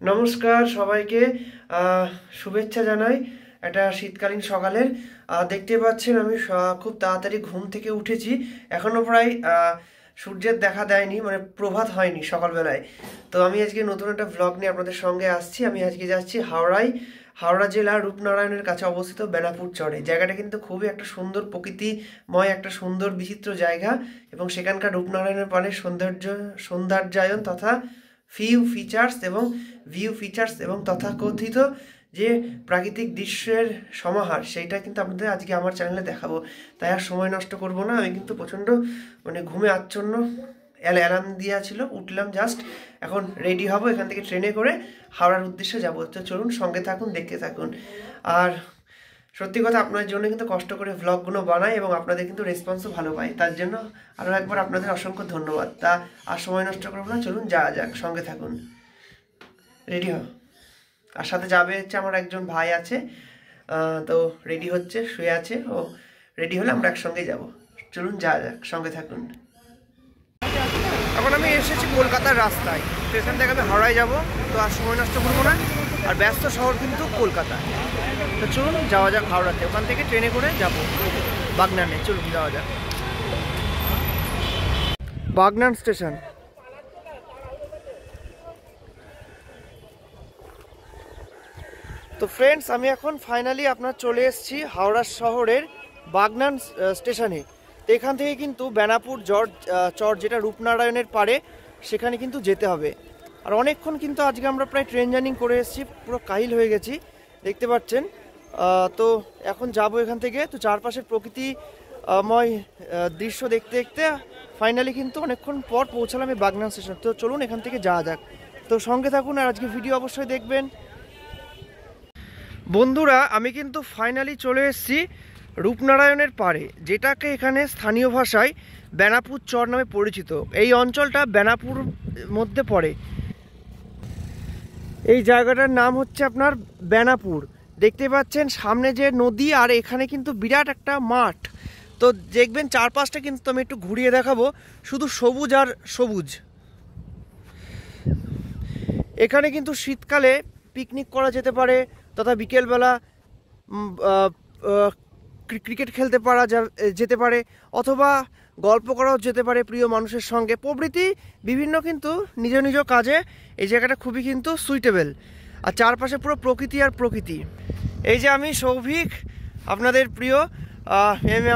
নমস্কার সবাইকে। শুভেচ্ছা জানাই একটা শীতকালীন সকালের। দেখতে পাচ্ছেন আমি খুব তাড়াতাড়ি ঘুম থেকে উঠেছি। এখনও প্রায় সূর্যের দেখা দেয়নি, মানে প্রভাত হয়নি সকালবেলায়। তো আমি আজকে নতুন একটা ভ্লগ নিয়ে আপনাদের সঙ্গে আসছি। আমি আজকে যাচ্ছি হাওড়ায়। হাওড়া জেলার রূপনারায়ণের কাছে অবস্থিত বেনাপুর চরে। জায়গাটা কিন্তু খুবই একটা সুন্দর প্রকৃতিময়, একটা সুন্দর বিচিত্র জায়গা, এবং সেখানকার রূপনারায়ণের পাড়ের সৌন্দর্যায়ন তথা ভিউ ফিচার্স এবং তথাকথিত যে প্রাকৃতিক দৃশ্যের সমাহার, সেইটা কিন্তু আপনাদের আজকে আমার চ্যানেলে দেখাবো। তাই আর সময় নষ্ট করব না। আমি কিন্তু প্রচণ্ড ঘুমে আচ্ছন্ন, অ্যালার্ম দেওয়া ছিল, উঠলাম জাস্ট। এখন রেডি হব, এখান থেকে ট্রেনে করে হাওড়ার উদ্দেশ্যে যাবো। তো চলুন, সঙ্গে থাকুন, দেখতে থাকুন। আর সত্যি কথা, আপনার জন্য কিন্তু কষ্ট করে ভ্লগগুলো বানাই এবং আপনাদের কিন্তু রেসপন্সও ভালো পাই। তার জন্য আরও একবার আপনাদের অসংখ্য ধন্যবাদ। তা আর সময় নষ্ট করবো না, চলুন যাওয়া যাক, সঙ্গে থাকুন। রেডি হ। আর সাথে যাবে হচ্ছে আমার একজন ভাই আছে, তো রেডি হচ্ছে, শুয়ে আছে ও। রেডি হলে আমরা একসঙ্গে যাব। চলুন যাওয়া যাক, সঙ্গে থাকুন। এখন আমি এসেছি কলকাতার রাস্তায়। তো এখান থেকে আমি হাওড়ায় যাব। তো আর সময় নষ্ট করবো না। আর ব্যস্ত শহর কিন্তু কলকাতা। তো চলুন যাওয়া যাক হাওড়াতে। ওখান থেকে ট্রেনে করে যাব বাগনানে। চলুন যাওয়া যাক। বাগনান স্টেশন। তো ফ্রেন্ডস, আমি এখন ফাইনালি আপনার চলে এসেছি হাওড়া শহরের বাগনান স্টেশনে। তো এখান থেকে কিন্তু বেনাপুর চর, যেটা রূপনারায়ণের পাড়ে, সেখানে কিন্তু যেতে হবে। আর অনেকক্ষণ কিন্তু আজকে আমরা প্রায় ট্রেন জার্নি করে এসেছি, পুরো কাহিল হয়ে গেছি, দেখতে পাচ্ছেন। তো এখন যাব এখান থেকে। তো চারপাশের প্রকৃতিময় দৃশ্য দেখতে দেখতে ফাইনালি কিন্তু অনেকক্ষণ পর পৌঁছালাম এই বাগনান স্টেশন। তো চলুন এখান থেকে যাওয়া যাক। তো সঙ্গে থাকুন আর আজকে ভিডিও অবশ্যই দেখবেন। বন্ধুরা, আমি কিন্তু ফাইনালি চলে এসেছি রূপনারায়ণের পাড়ে, যেটাকে এখানে স্থানীয় ভাষায় বেনাপুর চর নামে পরিচিত। এই অঞ্চলটা বেনাপুর মধ্যে পড়ে। এই জায়গাটার নাম হচ্ছে আপনার বেনাপুর। দেখতে পাচ্ছেন সামনে যে নদী, আর এখানে কিন্তু বিরাট একটা মাঠ। তো দেখবেন চারপাশটা কিন্তু আমি একটু ঘুরিয়ে দেখাবো, শুধু সবুজ আর সবুজ। এখানে কিন্তু শীতকালে পিকনিক করা যেতে পারে, তথা বিকেলবেলা ক্রিকেট খেলতে যেতে পারে, অথবা গল্প করাও যেতে পারে প্রিয় মানুষের সঙ্গে, প্রভৃতি বিভিন্ন কিন্তু নিজ নিজ কাজে এই জায়গাটা খুবই কিন্তু সুইটেবল। আর চারপাশে পুরো প্রকৃতি আর প্রকৃতি। এই যে আমি সৌভিক, আপনাদের প্রিয়।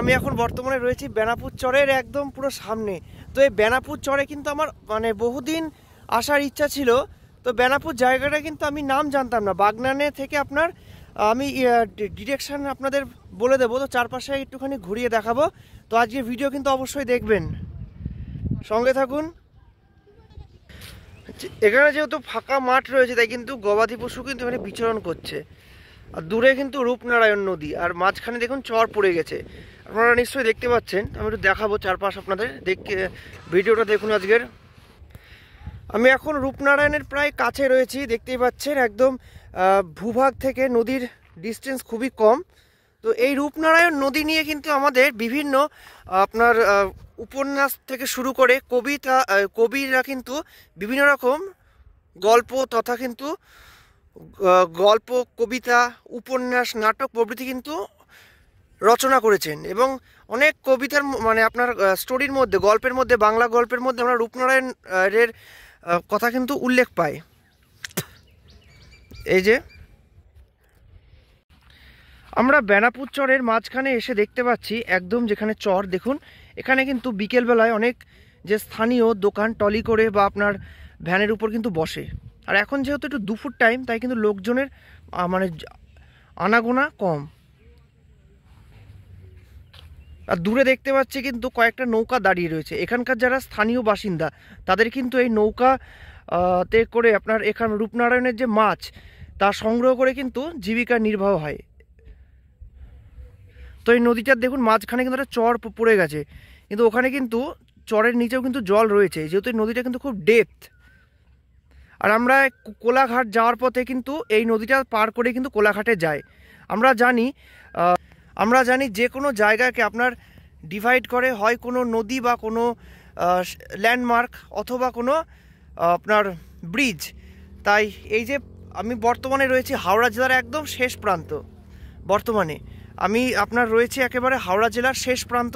আমি এখন বর্তমানে রয়েছি বেনাপুর চরের একদম পুরো সামনে। তো এই বেনাপুর চরে কিন্তু আমার বহুদিন আসার ইচ্ছা ছিল। তো বেনাপুর জায়গাটা কিন্তু আমি নাম জানতাম না। বাগনানে থেকে আমি ডিরেকশন আপনাদের বলে দেবো। তো চারপাশে একটুখানি ঘুরিয়ে দেখাবো। তো আজকে ভিডিও কিন্তু অবশ্যই দেখবেন, সঙ্গে থাকুন। এখানে যেহেতু ফাঁকা মাঠ রয়েছে, তাই কিন্তু গবাদি পশু কিন্তু এখানে বিচরণ করছে। আর দূরে কিন্তু রূপনারায়ণ নদী, আর মাঝখানে দেখুন চর পড়ে গেছে। আপনারা নিশ্চয়ই দেখতে পাচ্ছেন। আমি একটু দেখাবো চারপাশ আপনাদের, ভিডিওটা দেখুন আজকের। আমি এখন রূপনারায়ণের প্রায় কাছে রয়েছি, দেখতেই পাচ্ছেন। একদম ভূভাগ থেকে নদীর ডিস্টেন্স খুবই কম। তো এই রূপনারায়ণ নদী নিয়ে কিন্তু আমাদের বিভিন্ন আপনার উপন্যাস থেকে শুরু করে কবিরা কিন্তু বিভিন্ন রকম গল্প তথা কিন্তু গল্প, কবিতা, উপন্যাস, নাটক প্রভৃতি কিন্তু রচনা করেছেন। এবং অনেক কবিতার আপনার স্টোরির মধ্যে, গল্পের মধ্যে, বাংলা গল্পের মধ্যে আমরা রূপনারায়ণের কথা কিন্তু উল্লেখ পাই। এই যে আমরা বেনাপুর চরের মাঝখানে এসে দেখতে পাচ্ছি একদম যেখানে চর, দেখুন এখানে কিন্তু বিকেলবেলায় অনেক যে স্থানীয় দোকান টলি করে বা আপনার ভ্যানের উপর কিন্তু বসে। আর এখন যেহেতু একটু দুপুর টাইম, তাই কিন্তু লোকজনের আনাগোনা কম। আর দূরে দেখতে পাচ্ছি কিন্তু কয়েকটা নৌকা দাঁড়িয়ে রয়েছে। এখানকার যারা স্থানীয় বাসিন্দা, তাদের কিন্তু এই নৌকাতে করে আপনার এখানে রূপনারায়ণের যে মাছ, তা সংগ্রহ করে কিন্তু জীবিকা নির্বাহ হয়। তো এই নদীটার দেখুন মাঝখানে কিন্তু একটা চর পড়ে গেছে, কিন্তু ওখানে কিন্তু চরের নিচেও কিন্তু জল রয়েছে, যেহেতু এই নদীটা কিন্তু খুব ডেপথ। আর আমরা কোলাঘাট যাওয়ার পথে কিন্তু এই নদীটা পার করে কিন্তু কোলাঘাটে যায়। আমরা জানি যে কোনো জায়গাকে আপনার ডিভাইড করে হয় কোনো নদী বা কোনো ল্যান্ডমার্ক অথবা কোনো আপনার ব্রিজ। তাই এই যে আমি বর্তমানে রয়েছি হাওড়া জেলার একদম শেষ প্রান্ত। বর্তমানে আমি আপনার রয়েছি একেবারে হাওড়া জেলার শেষ প্রান্ত,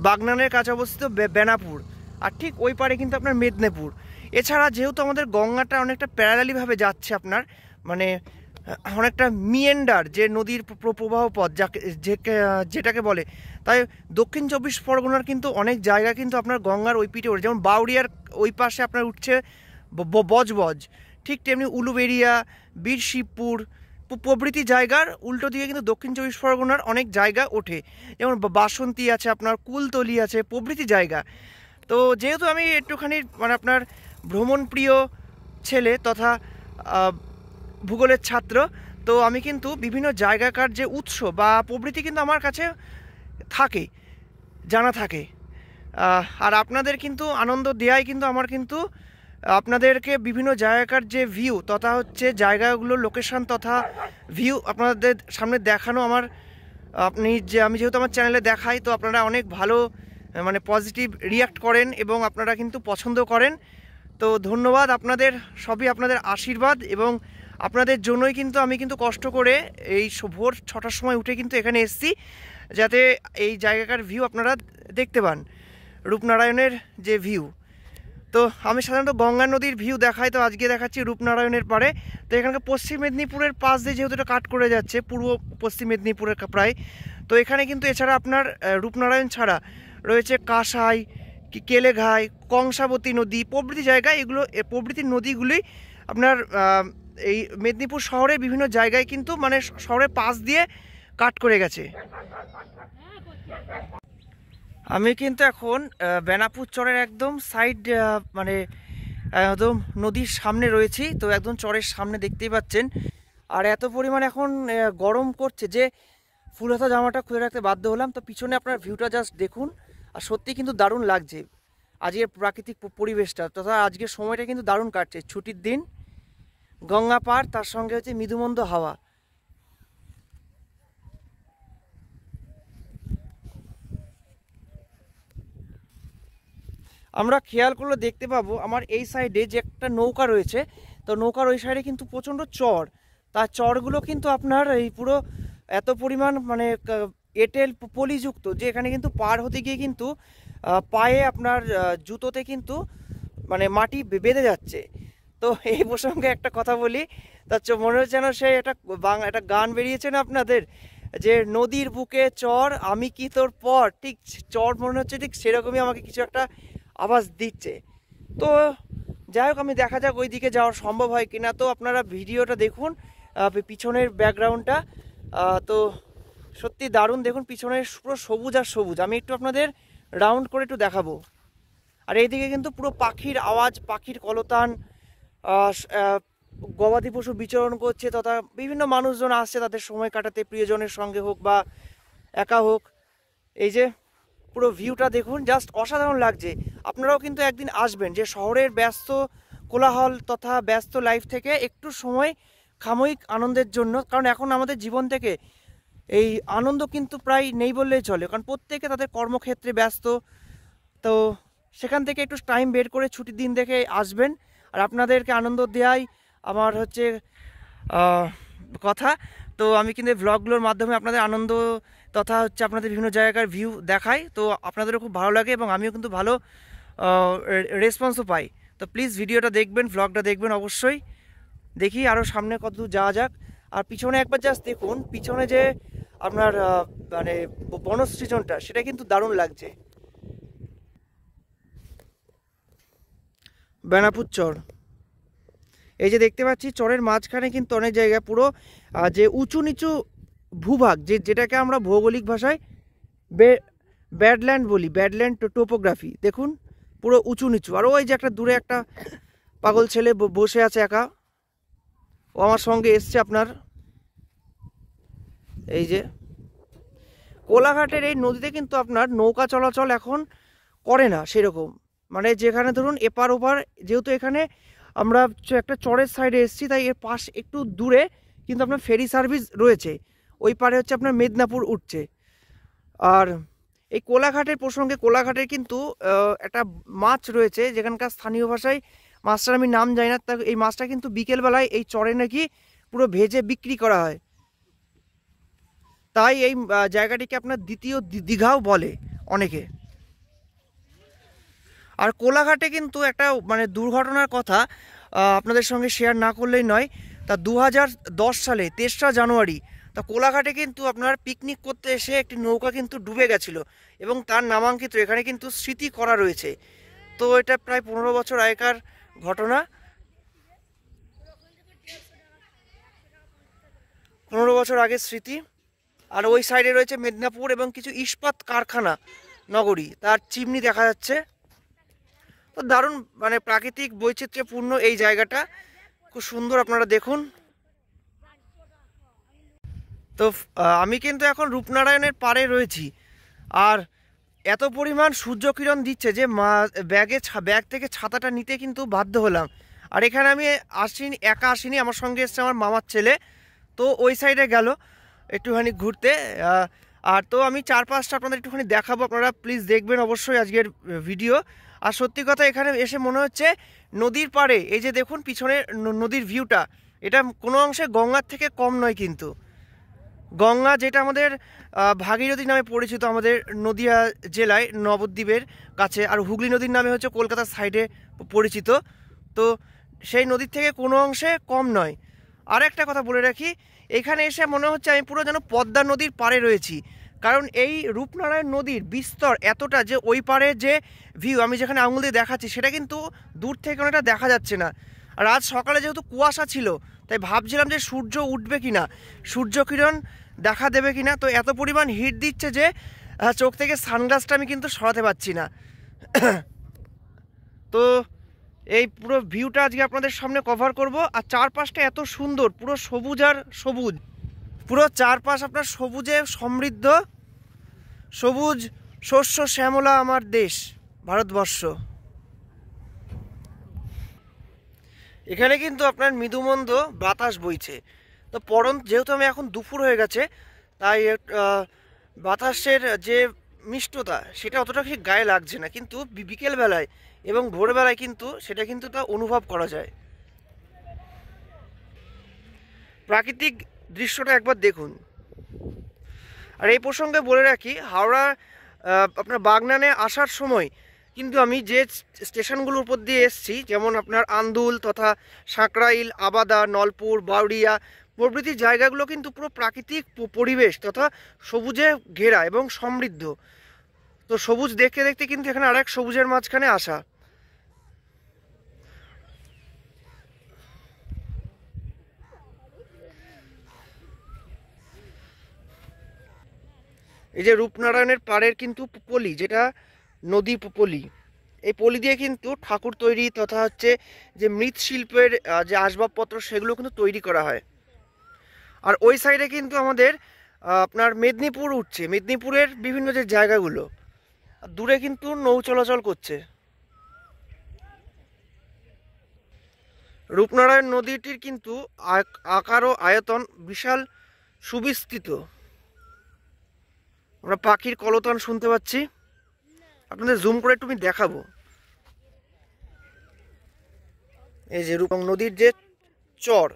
বাগনানের কাছে অবস্থিত বেনাপুর, আর ঠিক ওই পারে কিন্তু আপনার মেদিনীপুর। এছাড়া যেহেতু আমাদের গঙ্গাটা অনেকটা প্যারালালিভাবে যাচ্ছে, আপনার মানে অনেকটা মিয়েন্ডার, যে নদীর প্রবাহ পথ যাকে যেটাকে বলে, তাই দক্ষিণ চব্বিশ পরগনার কিন্তু অনেক জায়গা কিন্তু আপনার গঙ্গার ওই পিঠে ওঠে। যেমন বাউরিয়ার ওই পাশে আপনার উঠছে বজবজ, ঠিক তেমনি উলুবেড়িয়া, বীর শিবপুর প্রভৃতি জায়গার উল্টো দিকে কিন্তু দক্ষিণ চব্বিশ পরগনার অনেক জায়গা ওঠে। যেমন বাসন্তী আছে, আপনার কুলতলি আছে, প্রভৃতি জায়গা। তো যেহেতু আমি একটুখানি মানে আপনার ভ্রমণপ্রিয় ছেলে তথা ভূগোলের ছাত্র, তো আমি কিন্তু বিভিন্ন জায়গাকার যে উৎস বা প্রভৃতি কিন্তু আমার কাছে থাকে, জানা থাকে। আর আপনাদের কিন্তু আনন্দ দেয়াই কিন্তু আমার কিন্তু আপনাদেরকে বিভিন্ন জায়গাকার যে ভিউ তথা হচ্ছে জায়গাগুলোর লোকেশন তথা ভিউ আপনাদের সামনে দেখানো আমার, আমি যেহেতু আমার চ্যানেলে দেখাই, তো আপনারা অনেক ভালো মানে পজিটিভ রিয়াক্ট করেন এবং আপনারা কিন্তু পছন্দ করেন। তো ধন্যবাদ আপনাদের, সবই আপনাদের আশীর্বাদ, এবং আপনাদের জন্যই কিন্তু আমি কিন্তু কষ্ট করে এই ভোর 6টার সময় উঠে কিন্তু এখানে এসেছি, যাতে এই জায়গাকার ভিউ আপনারা দেখতে পান, রূপনারায়ণের যে ভিউ। তো আমি সাধারণত গঙ্গা নদীর ভিউ দেখাই, তো আজকে দেখাচ্ছি রূপনারায়ণের পাড়ে। তো এখানকার পশ্চিম মেদিনীপুরের পাশ দিয়ে যেহেতু এটা কাট করে যাচ্ছে পূর্ব পশ্চিম মেদিনীপুরের প্রায়, তো এখানে কিন্তু এছাড়া আপনার রূপনারায়ণ ছাড়া রয়েছে কাঁসাই, কেলেঘাই, কংসাবতী নদী প্রভৃতি জায়গায়, এগুলো প্রভৃতি নদীগুলি আপনার এই মেদিনীপুর শহরের বিভিন্ন জায়গায় কিন্তু মানে শহরের পাশ দিয়ে কাট করে গেছে। আমি কিন্তু এখন বেনাপুর চরের একদম সাইড মানে একদম নদীর সামনে রয়েছি, তো একদম চরের সামনে দেখতেই পাচ্ছেন। আর এত পরিমাণ এখন গরম করছে যে ফুল হাতা জামাটা খুলে রাখতে বাধ্য হলাম। তো পিছনে আপনার ভিউটা জাস্ট দেখুন, আর সত্যি কিন্তু দারুণ লাগছে আজকের প্রাকৃতিক পরিবেশটা, তথা আজকের সময়টা কিন্তু দারুণ কাটছে। ছুটির দিন, গঙ্গা পার, তার সঙ্গে হচ্ছে মৃদুমন্দ হাওয়া। আমরা খেয়াল করলে দেখতে পাবো আমার এই সাইডে যে একটা নৌকা রয়েছে, তো নৌকার ওই সাইডে কিন্তু প্রচণ্ড চর, তার চরগুলো কিন্তু আপনার এই পুরো এত পরিমাণ মানে এঁটেল পলিযুক্ত যে এখানে কিন্তু পার হতে গিয়ে কিন্তু পায়ে আপনার জুতোতে কিন্তু মানে মাটি বেঁধে যাচ্ছে। তো এই প্রসঙ্গে একটা কথা বলি, তার মনে হচ্ছে যেন সে একটা গান বেরিয়েছে না আপনাদের, যে নদীর বুকে চর আমি কি তোর পর, ঠিক চর মনে হচ্ছে ঠিক সেরকমই আমাকে কিছু একটা আওয়াজ দিচ্ছে। তো যাই হোক, আমি দেখা যাক ওই দিকে যাওয়ার সম্ভব হয় কিনা। তো আপনারা ভিডিওটা দেখুন, পিছনের ব্যাকগ্রাউন্ডটা তো সত্যি দারুণ। দেখুন পিছনের পুরো সবুজ আর সবুজ, আমি একটু আপনাদের রাউন্ড করে একটু দেখাবো। আর এইদিকে কিন্তু পুরো পাখির আওয়াজ, পাখির কলতান, গবাদি পশু বিচরণ করছে, তথা বিভিন্ন মানুষজন আসছে তাদের সময় কাটাতে, প্রিয়জনের সঙ্গে হোক বা একা হোক। এই যে পুরো ভিউটা দেখুন, জাস্ট অসাধারণ লাগছে। আপনারাও কিন্তু একদিন আসবেন, যে শহরের ব্যস্ত কোলাহল তথা ব্যস্ত লাইফ থেকে একটু সময় সাময়িক আনন্দের জন্য, কারণ এখন আমাদের জীবন থেকে এই আনন্দ কিন্তু প্রায় নেই বললেই চলে, কারণ প্রত্যেকে তাদের কর্মক্ষেত্রে ব্যস্ত। তো সেখান থেকে একটু টাইম বের করে ছুটির দিন দেখে আসবেন, আর আপনাদেরকে আনন্দ দেওয়াই আমার হচ্ছে কথা। তো আমি কিন্তু এই ভ্লগগুলোর মাধ্যমে আপনাদের আনন্দ তথা হচ্ছে আপনাদের বিভিন্ন জায়গার ভিউ দেখাই, তো আপনাদেরও খুব ভালো লাগে এবং আমিও কিন্তু ভালো রেসপন্সও পাই। তো প্লিজ ভিডিওটা দেখবেন, ভ্লগটা দেখবেন অবশ্যই। দেখি আরও সামনে কতদূর যাওয়া যাক। আর পিছনে একবার জাস্ট দেখুন, পিছনে যে আপনার মানে বনসৃজনটা, সেটা কিন্তু দারুণ লাগছে। বেনাপুর চর, এই যে দেখতে পাচ্ছি চরের মাঝখানে কিন্তু অনেক জায়গা পুরো যে উঁচু নিচু ভূভাগ, যেটাকে আমরা ভৌগোলিক ভাষায় ব্যাডল্যান্ড বলি, ব্যাডল্যান্ড টোপোগ্রাফি। দেখুন পুরো উঁচু নিচু। আর ওই যে একটা দূরে একটা পাগল ছেলে বসে আছে একা, ও আমার সঙ্গে এসছে আপনার। এই যে কোলাঘাটের এই নদীতে কিন্তু আপনার নৌকা চলাচল এখন করে না সেরকম, মানে যেখানে ধরুন এপার ওপার, যেহেতু এখানে আমরা একটা চরের সাইডে এসেছি, তাই এর পাশ একটু দূরে কিন্তু আপনার ফেরি সার্ভিস রয়েছে, ওই পারে হচ্ছে আপনার মেদিনীপুর উঠছে। আর এই কোলাঘাটের প্রসঙ্গে, কোলাঘাটের কিন্তু একটা মাছ রয়েছে যেখানকার স্থানীয় ভাষায় মাছটার আমি নাম জানি না। তা এই মাছটা কিন্তু বিকেলবেলায় এই চরে নাকি পুরো ভেজে বিক্রি করা হয়, তাই এই জায়গাটিকে আপনার দ্বিতীয় দীঘাও বলে অনেকে। আর কোলাঘাটে কিন্তু একটা মানে দুর্ঘটনার কথা আপনাদের সঙ্গে শেয়ার না করলেই নয়। তা 2010 সালে 3রা জানুয়ারি তা কোলাঘাটে কিন্তু আপনার পিকনিক করতে এসে একটি নৌকা কিন্তু ডুবে গেছিলো এবং তার নামাঙ্কিত এখানে কিন্তু স্মৃতি করা রয়েছে। তো এটা প্রায় 15 বছর আগেকার ঘটনা, 15 বছর আগের স্মৃতি। আর ওই সাইডে রয়েছে মেদিনীপুর এবং কিছু ইস্পাত কারখানা নগরী, তার চিমনি দেখা যাচ্ছে। তো দারুণ মানে প্রাকৃতিক বৈচিত্র্যপূর্ণ এই জায়গাটা, খুব সুন্দর, আপনারা দেখুন। তো আমি কিন্তু এখন রূপনারায়ণের পাড়ে রয়েছি, আর এত পরিমাণ সূর্যকিরণ দিচ্ছে যে ব্যাগ থেকে ছাতাটা নিতে কিন্তু বাধ্য হলাম। আর এখানে আমি একা আসিনি, আমার সঙ্গে এসছে আমার মামার ছেলে। তো ওই সাইডে গেল একটুখানি ঘুরতে। আর তো আমি চারপাশটা আপনাদের একটুখানি দেখাবো, আপনারা প্লিজ দেখবেন অবশ্যই আজকের ভিডিও। আর সত্যি কথা এখানে এসে মনে হচ্ছে নদীর পাড়ে, এই যে দেখুন পিছনে নদীর ভিউটা, এটা কোনো অংশে গঙ্গার থেকে কম নয়। কিন্তু গঙ্গা যেটা আমাদের ভাগীরথী নামে পরিচিত আমাদের নদিয়া জেলায় নবদ্বীপের কাছে, আর হুগলি নদীর নামে হচ্ছে কলকাতার সাইডে পরিচিত। তো সেই নদীর থেকে কোনো অংশে কম নয়। আর একটা কথা বলে রাখি, এখানে এসে মনে হচ্ছে আমি পুরো যেন পদ্মা নদীর পাড়ে রয়েছি, কারণ এই রূপনারায়ণ নদীর বিস্তর এতটা যে ওই পাড়ে যে ভিউ আমি যেখানে আঙুল দিয়ে দেখাচ্ছি সেটা কিন্তু দূর থেকে অনেকটা দেখা যাচ্ছে না। আর আজ সকালে যেহেতু কুয়াশা ছিল, তাই ভাবছিলাম যে সূর্য উঠবে কি না, সূর্যকিরণ দেখা দেবে কি না। তো এত পরিমাণ হিট দিচ্ছে যে চোখ থেকে সানগ্লাসটা আমি কিন্তু সরাতে পারছি না। তো এই পুরো ভিউটা আজকে আপনাদের সামনে কভার করব। আর চারপাশটা এত সুন্দর, পুরো সবুজ আর সবুজ, পুরো চারপাশ আপনার সবুজে সমৃদ্ধ, সবুজ শস্য শ্যামলা আমার দেশ ভারতবর্ষ। এখানে কিন্তু আপনার মৃদুমন্দ বাতাস বইছে। তো যেহেতু আমি এখন দুপুর হয়ে গেছে, তাই বাতাসের যে মিষ্টতা সেটা অতটা ঠিক গায়ে লাগছে না, কিন্তু বিকেলবেলায় এবং ভোরবেলায় কিন্তু সেটা কিন্তু তা অনুভব করা যায়। প্রাকৃতিক দৃশ্যটা একবার দেখুন। আর এই প্রসঙ্গে বলে রাখি, হাওড়া আপনার বাগনানে আসার সময় কিন্তু আমি যে স্টেশনগুলোর উপর দিয়ে এসেছি, যেমন আপনার আন্দুল তথা সাঁকরাইল, আবাদা, নলপুর, বাউরিয়া প্রভৃতি জায়গাগুলো কিন্তু পুরো প্রাকৃতিক পরিবেশ তথা সবুজে ঘেরা এবং সমৃদ্ধ। তো সবুজ দেখতে দেখতে কিন্তু এখানে আরেক সবুজের মাঝখানে আসা। এই যে রূপনারায়ণের পাড়ের কিন্তু পলি, যেটা নদী পলি, এই পলি দিয়ে কিন্তু ঠাকুর তৈরি তথা হচ্ছে যে মৃৎশিল্পের যে আসবাবপত্র সেগুলো কিন্তু তৈরি করা হয়। আর ওই সাইডে কিন্তু আমাদের আপনার মেদিনীপুর উঠছে, মেদিনীপুরের বিভিন্ন যে জায়গাগুলো, দূরে কিন্তু নৌ চলাচল করছে। রূপনারায়ণ নদীটির কিন্তু আকার ও আয়তন বিশাল সুবিস্তৃত। আমরা পাখির কলতান শুনতে পাচ্ছি, আপনাদের জুম করে একটু আমি দেখাবো। এই যে রূপং নদীর যে চর,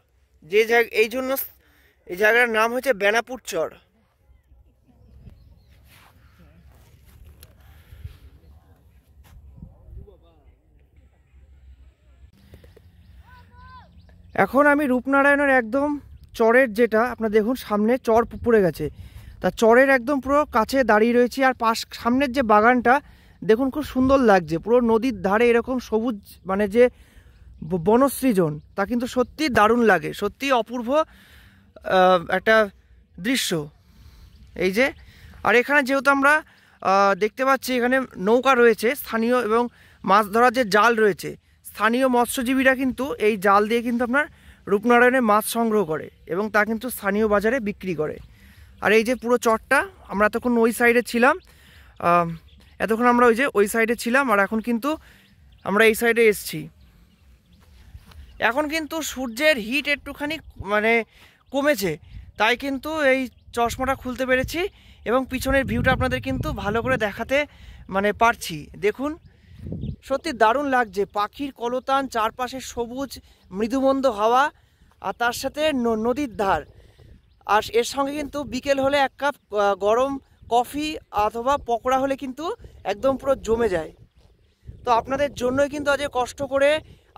যে জায়গা, এই জন্য এই জায়গার নাম হচ্ছে বেনাপুর চর। এখন আমি রূপনারায়ণের একদম চরের, যেটা আপনার দেখুন সামনে চর পড়ে গেছে, তা চরের একদম পুরো কাছে দাঁড়িয়ে রয়েছি। আর সামনের যে বাগানটা দেখুন খুব সুন্দর লাগছে, পুরো নদীর ধারে এরকম সবুজ মানে যে বনসৃজন, তা কিন্তু সত্যি দারুণ লাগে, সত্যি অপূর্ব একটা দৃশ্য। এই যে, আর এখানে যেহেতু আমরা দেখতে পাচ্ছি এখানে নৌকা রয়েছে স্থানীয়, এবং মাছ ধরার যে জাল রয়েছে, স্থানীয় মৎস্যজীবীরা কিন্তু এই জাল দিয়ে কিন্তু আপনার রূপনারায়ণে মাছ সংগ্রহ করে এবং তা কিন্তু স্থানীয় বাজারে বিক্রি করে। আর এই যে পুরো চরটা, আমরা তখন ওই সাইডে ছিলাম, এতক্ষণ আমরা ওই সাইডে ছিলাম, আর এখন কিন্তু আমরা এই সাইডে এসছি। এখন কিন্তু সূর্যের হিট একটুখানি মানে কমেছে, তাই কিন্তু এই চশমাটা খুলতে পেরেছি এবং পিছনের ভিউটা আপনাদের কিন্তু ভালো করে দেখাতে মানে পারছি। দেখুন সত্যি দারুণ লাগছে, পাখির কলতান, চারপাশে সবুজ মৃদুমন্দ হাওয়া, আর তার সাথে নদীর ধার, আর এর সঙ্গে কিন্তু বিকেল হলে এক কাপ গরম কফি অথবা পকোড়া হলে কিন্তু একদম পুরো জমে যায়। তো আপনাদের জন্যই কিন্তু আজকে কষ্ট করে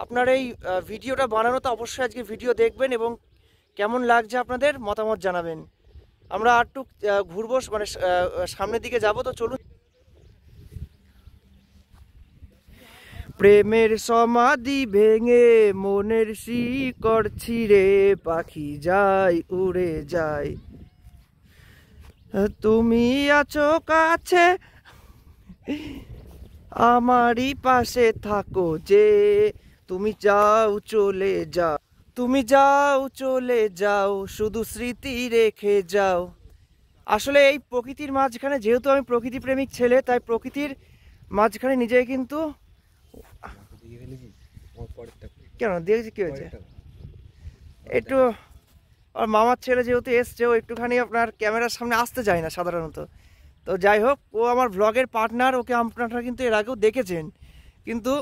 আপনার এই ভিডিওটা বানানো, তো অবশ্যই আজকে ভিডিও দেখবেন এবং কেমন লাগছে আপনাদের মতামত জানাবেন। আমরা আর একটু ঘুরবো, মানে সামনের দিকে যাব, তো চলুন। প্রেমের সমাধি ভেঙে মনের শিকড় ছিঁড়ে পাখি যায় উড়ে যায়, তুমি আছো কাছে আমারই পাশে থাকো যে, তুমি যাও চলে যাও, তুমি যাও চলে যাও, শুধু স্মৃতি রেখে যাও। আসলে এই প্রকৃতির মাঝখানে, যেহেতু আমি প্রকৃতি প্রেমিক ছেলে, তাই প্রকৃতির মাঝখানে নিজেকে কিন্তু কেন দেখছি কি হয়েছে একটু, আর মামার ছেলে যেহেতু এসছে, ও একটুখানি আপনার ক্যামেরার সামনে আসতে চায় না সাধারণত। তো যাই হোক, ও আমার ব্লগের পার্টনার, ওকে আপনারা কিন্তু এর আগেও দেখেছেন, কিন্তু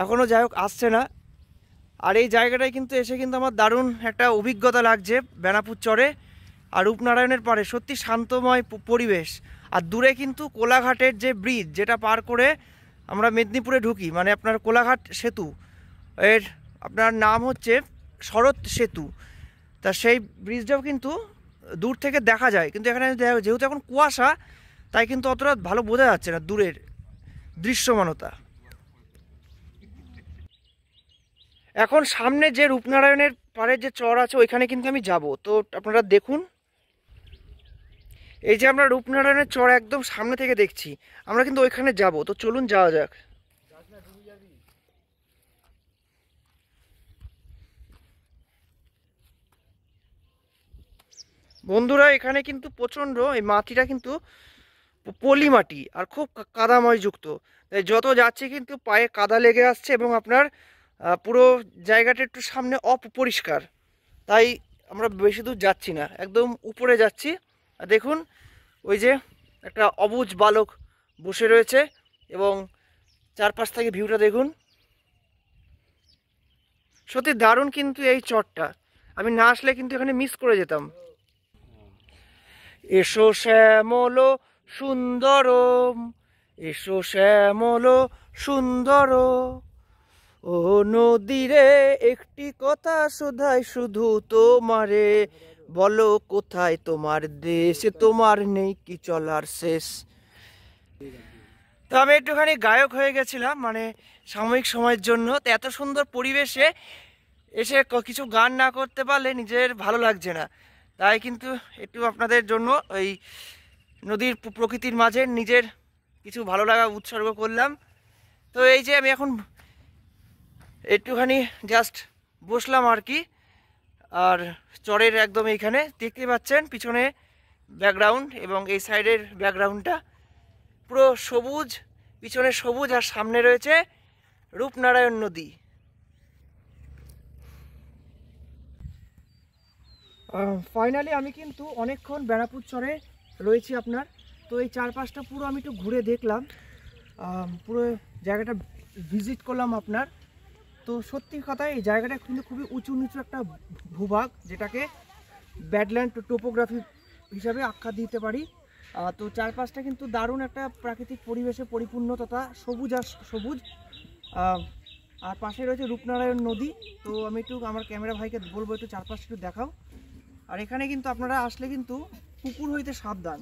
এখনও যাই হোক আসছে না। আর এই জায়গাটায় কিন্তু এসে কিন্তু আমার দারুণ একটা অভিজ্ঞতা লাগছে, বেনাপুর চরে আর রূপনারায়ণের পাড়ে, সত্যি শান্তময় পরিবেশ। আর দূরে কিন্তু কোলাঘাটের যে ব্রিজ, যেটা পার করে আমরা মেদিনীপুরে ঢুকি, মানে আপনার কোলাঘাট সেতু, এর আপনার নাম হচ্ছে শরৎ সেতু, তা সেই ব্রিজটাও কিন্তু দূর থেকে দেখা যায়, কিন্তু এখানে যেহেতু এখন কুয়াশা, তাই কিন্তু অতটা ভালো বোঝা যাচ্ছে না দূরের দৃশ্যমানতা। এখন সামনে যে রূপনারায়ণের পাড়ের যে চর আছে, ওইখানে কিন্তু আমি যাব, তো আপনারা দেখুন। এই যে আমরা রূপনারায়ণের চর একদম সামনে থেকে দেখছি, আমরা কিন্তু ওইখানে যাব, তো চলুন যাওয়া যাক। বন্ধুরা, এখানে কিন্তু প্রচণ্ড এই মাটিটা কিন্তু পলি মাটি আর খুব কাদাময় যুক্ত, তাই যত যাচ্ছে কিন্তু পায়ে কাদা লেগে আসছে, এবং আপনার পুরো জায়গাটা একটু সামনে অপরিষ্কার, তাই আমরা বেশি দূর যাচ্ছি না, একদম উপরে যাচ্ছি। আর দেখুন, ওই যে একটা অবুঝ বালক বসে রয়েছে, এবং চারপাশ থেকে ভিউটা দেখুন, সত্যি দারুণ কিন্তু এই চরটা, আমি না আসলে কিন্তু এখানে মিস করে যেতাম। এসো শ্যামল সুন্দর, এসো শ্যামল সুন্দর, ও নদীরে একটি কথা শোধাই শুধু তোমারে, বলো কোথায় তোমার দেশ, তোমার নেই কি চলার শেষ। তো আমি একটুখানি গায়ক হয়ে গেছিলাম, মানে সাময়িক সময়ের জন্য। তো এত সুন্দর পরিবেশে এসে কিছু গান না করতে পারলে নিজের ভালো লাগছে না, তাই কিন্তু একটু আপনাদের জন্য ওই নদীর প্রকৃতির মাঝে নিজের কিছু ভালো লাগা উৎসর্গ করলাম। তো এই যে আমি এখন একটুখানি জাস্ট বসলাম আর কি, আর চরের একদম এইখানে দেখতে পাচ্ছেন পিছনে ব্যাকগ্রাউন্ড, এবং এই সাইডের ব্যাকগ্রাউন্ডটা পুরো সবুজ, পিছনে সবুজ, আর সামনে রয়েছে রূপনারায়ণ নদী। ফাইনালি আমি কিন্তু অনেকক্ষণ বেনাপুর চরে রয়েছি আপনার, তো এই চারপাশটা পুরো আমি একটু ঘুরে দেখলাম, পুরো জায়গাটা ভিজিট করলাম আপনার। তো সত্যি কথা, এই জায়গাটা কিন্তু খুবই উঁচু নিচু একটা ভূভাগ, যেটাকে ব্যাডল্যান্ড টোপোগ্রাফি হিসাবে আখ্যা দিতে পারি। তো চারপাশটা কিন্তু দারুণ একটা প্রাকৃতিক পরিবেশে পরিপূর্ণ, তথা সবুজ আর সবুজ, আর পাশে রয়েছে রূপনারায়ণ নদী। তো আমি একটু আমার ক্যামেরা ভাইকে বলবো একটু চারপাশটা একটু দেখাও। আর এখানে কিন্তু আপনারা আসলে কিন্তু কুকুর হইতে সাবধান।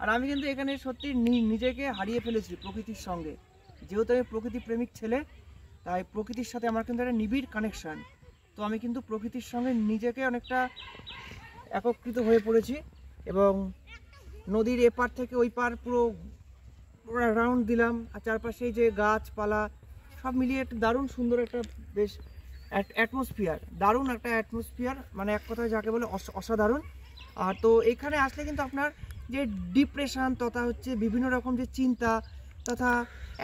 আর আমি কিন্তু এখানে সত্যি নিজেকে হারিয়ে ফেলেছি প্রকৃতির সঙ্গে, যেহেতু আমি প্রকৃতি প্রেমিক ছেলে, তাই প্রকৃতির সাথে আমার কিন্তু একটা নিবিড় কানেকশান। তো আমি কিন্তু প্রকৃতির সঙ্গে নিজেকে অনেকটা একত্রিত হয়ে পড়েছি, এবং নদীর এপার থেকে ওই পার পুরো রাউন্ড দিলাম, আর চারপাশে যে গাছপালা সব মিলিয়ে একটা দারুণ সুন্দর একটা বেশ অ্যাটমসফিয়ার, দারুণ একটা অ্যাটমসফিয়ার, মানে এক কথায় যাকে বলে অসাধারণ। আর তো এখানে আসলে কিন্তু আপনার যে ডিপ্রেশন তথা হচ্ছে বিভিন্ন রকম যে চিন্তা তথা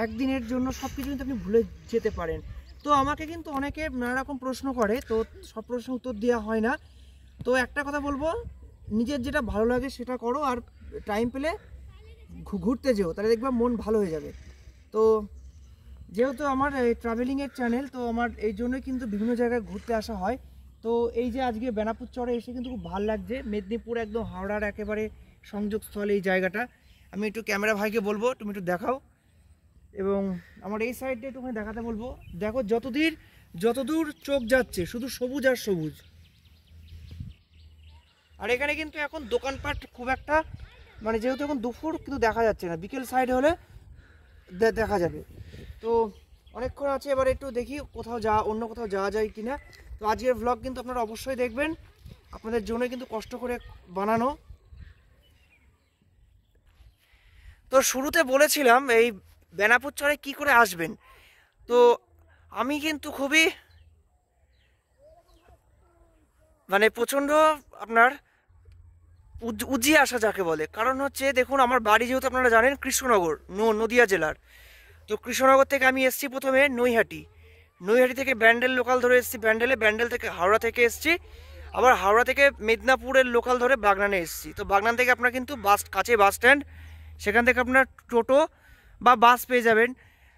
একদিনের জন্য সব কিছু কিন্তু আপনি ভুলে যেতে পারেন। তো আমাকে কিন্তু অনেকে নানা রকম প্রশ্ন করে, তো সব প্রশ্নের উত্তর দেওয়া হয় না। তো একটা কথা বলবো, নিজের যেটা ভালো লাগে সেটা করো, আর টাইম পেলে ঘুরতে যেও, তাহলে দেখবা মন ভালো হয়ে যাবে। তো যেহেতু আমার ট্রাভেলিংয়ের চ্যানেল, তো আমার এই জন্যই কিন্তু বিভিন্ন জায়গায় ঘুরতে আসা হয়। তো এই যে আজকে বেনাপুর চরে এসে কিন্তু খুব ভালো লাগছে। মেদিনীপুর একদম হাওড়ার একেবারে সংযোগস্থল এই জায়গাটা। আমি একটু ক্যামেরা ভাইকে বলবো তুমি একটু দেখাও, এবং আমার এই সাইডটা একটুখানি দেখাতে বলবো। দেখো যতদূর চোখ যাচ্ছে শুধু সবুজ আর সবুজ। আর এখানে কিন্তু এখন দোকানপাট খুব একটা, মানে যেহেতু এখন দুপুর কিন্তু দেখা যাচ্ছে না, বিকেল সাইড হলে দেখা যাবে। তো অনেকক্ষণ আছে, এবার একটু দেখি অন্য কোথাও যাওয়া যায় কিনা। তো আজকের ভ্লগ কিন্তু আপনারা অবশ্যই দেখবেন, আপনাদের জন্য কিন্তু কষ্ট করে বানানো। তো শুরুতে বলেছিলাম এই বেনাপুর চরে কি করে আসবেন। তো আমি কিন্তু খুবই মানে প্রচণ্ড আপনার উজিয়ে আসা যাকে বলে, কারণ হচ্ছে দেখুন আমার বাড়ি যেহেতু আপনারা জানেন কৃষ্ণনগর, নদিয়া জেলার। তো কৃষ্ণনগর থেকে আমি এসেছি প্রথমে নৈহাটি থেকে ব্যান্ডেল লোকাল ধরে এসেছি ব্যান্ডেল থেকে হাওড়া থেকে এসেছি, আবার হাওড়া থেকে মেদিনীপুরের লোকাল ধরে বাগনানে এসেছি। তো বাগনান থেকে আপনার কিন্তু কাছে বাস স্ট্যান্ড, সেখান থেকে আপনার টোটো বা বাস পেয়ে যাবেন।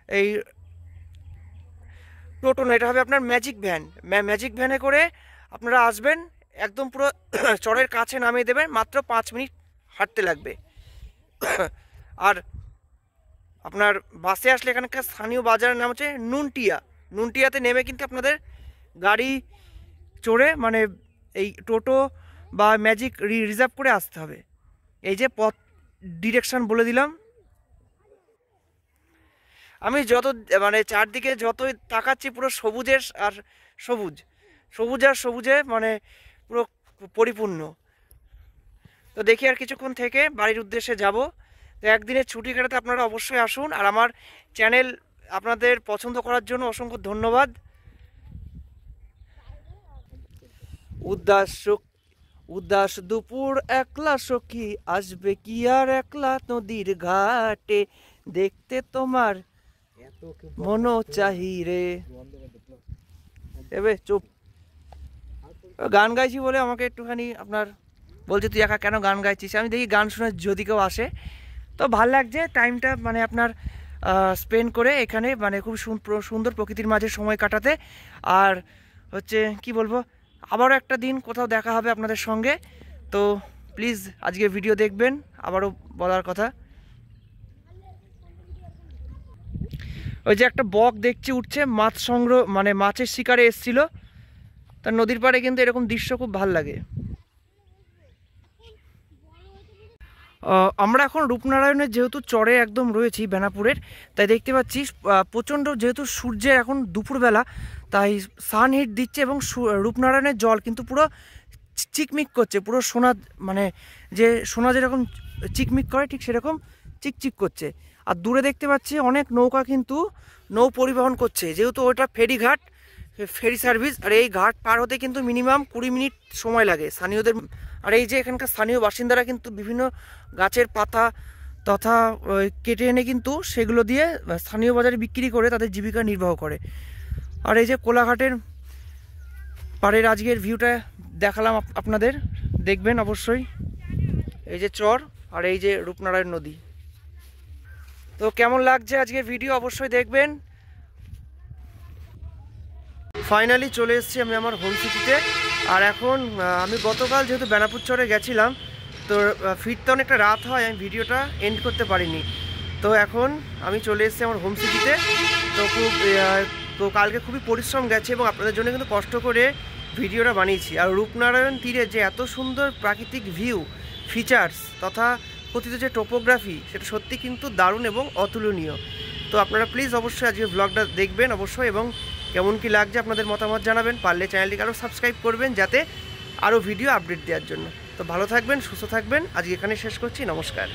এই টোটো না, এটা হবে আপনার ম্যাজিক ভ্যানে করে আপনারা আসবেন, একদম পুরো চরের কাছে নামিয়ে দেবেন, মাত্র 5 মিনিট হাঁটতে লাগবে। আর আপনার বাসে আসলে এখানকার স্থানীয় বাজারের নাম হচ্ছে নুনটিয়াতে নেমে কিন্তু আপনাদের গাড়ি চড়ে মানে এই টোটো বা ম্যাজিক রিজার্ভ করে আসতে হবে। এই যে পথ ডিরেকশন বলে দিলাম। আমি মানে চারদিকে যতই তাকাচ্ছি পুরো সবুজে মানে পুরো পরিপূর্ণ। তো দেখি আর কিছুক্ষণ থেকে বাড়ির উদ্দেশ্যে যাব। তো একদিনের ছুটি কাটাতে আপনারা অবশ্যই আসুন, আর আমার চ্যানেল আপনাদের পছন্দ করার জন্য অসংখ্য ধন্যবাদ। উদাস দুপুর একলা সখী আসবে কি আর একলা নদীর ঘাটে, দেখতে তোমার মনো চাহিরে। এবে চুপ, গান গাইছি বলে আমাকে একটুখানি আপনার বলছে তুই একা কেন গান গাইছিস। আমি দেখি গান শুনে যদি কেউ আসে তো ভাল লাগছে টাইমটা মানে আপনার স্পেন্ড করে এখানে, মানে খুব সুন্দর প্রকৃতির মাঝে সময় কাটাতে। আর হচ্ছে কি বলবো, আবারও একটা দিন কোথাও দেখা হবে আপনাদের সঙ্গে। তো প্লিজ আজকে ভিডিও দেখবেন। আবারও বলার কথা, ওই যে একটা বক দেখছি উঠছে, মাছ সংগ্রহ মানে মাছের শিকারে এসছিল। তার নদীর পাড়ে কিন্তু এরকম দৃশ্য খুব ভাল লাগে। আমরা এখন রূপনারায়ণের যেহেতু চরে একদম রয়েছি বেনাপুরের, তাই দেখতে পাচ্ছি প্রচণ্ড যেহেতু সূর্যের এখন দুপুরবেলা, তাই সানহিট দিচ্ছে এবং রূপনারায়ণের জল কিন্তু পুরো চিকমিক করছে, পুরো সোনা মানে যে সোনা যেরকম চিকমিক করে ঠিক সেরকম চিকচিক করছে। আর দূরে দেখতে পাচ্ছি অনেক নৌকা কিন্তু নৌ পরিবহন করছে, যেহেতু ওটা ফেরি সার্ভিস। আর এই ঘাট পার হতে কিন্তু মিনিমাম 20 মিনিট সময় লাগে স্থানীয়দের। আর এই যে এখানকার স্থানীয় বাসিন্দারা কিন্তু বিভিন্ন গাছের পাতা তথা কেটে এনে কিন্তু সেগুলো দিয়ে স্থানীয় বাজারে বিক্রি করে তাদের জীবিকা নির্বাহ করে। আর এই যে কোলাঘাটের পাড়ের আজকের ভিউটা দেখালাম আপনাদের, দেখবেন অবশ্যই। এই যে চর আর এই যে রূপনারায়ণ নদী। তো কেমন লাগছে আজকের ভিডিও অবশ্যই দেখবেন। ফাইনালি চলে এসেছি আমি আমার হোম সিটিতে। আর এখন আমি গতকাল যেহেতু বেনাপুর চরে গেছিলাম, তো ফিরতে অনেকটা রাত হয়, আমি ভিডিওটা এন্ড করতে পারিনি। তো এখন আমি চলে এসেছি আমার হোম সিটিতে। তো কালকে খুবই পরিশ্রম গেছে এবং আপনাদের জন্য কিন্তু কষ্ট করে ভিডিওটা বানিয়েছি। আর রূপনারায়ণ তীরে যে এত সুন্দর প্রাকৃতিক ভিউ ফিচার্স তথা কথিত যে টোপোগ্রাফি, সেটা সত্যি কিন্তু দারুণ এবং অতুলনীয়। তো আপনারা প্লিজ অবশ্যই আজকে ব্লগটা দেখবেন অবশ্যই, এবং কেমন কি লাগছে আপনাদের মতামত জানাবেন। পারলে চ্যানেলটিকে আরও সাবস্ক্রাইব করবেন যাতে আরও ভিডিও আপডেট দেওয়ার জন্য। তো ভালো থাকবেন, সুস্থ থাকবেন। আজকে এখানে শেষ করছি, নমস্কার।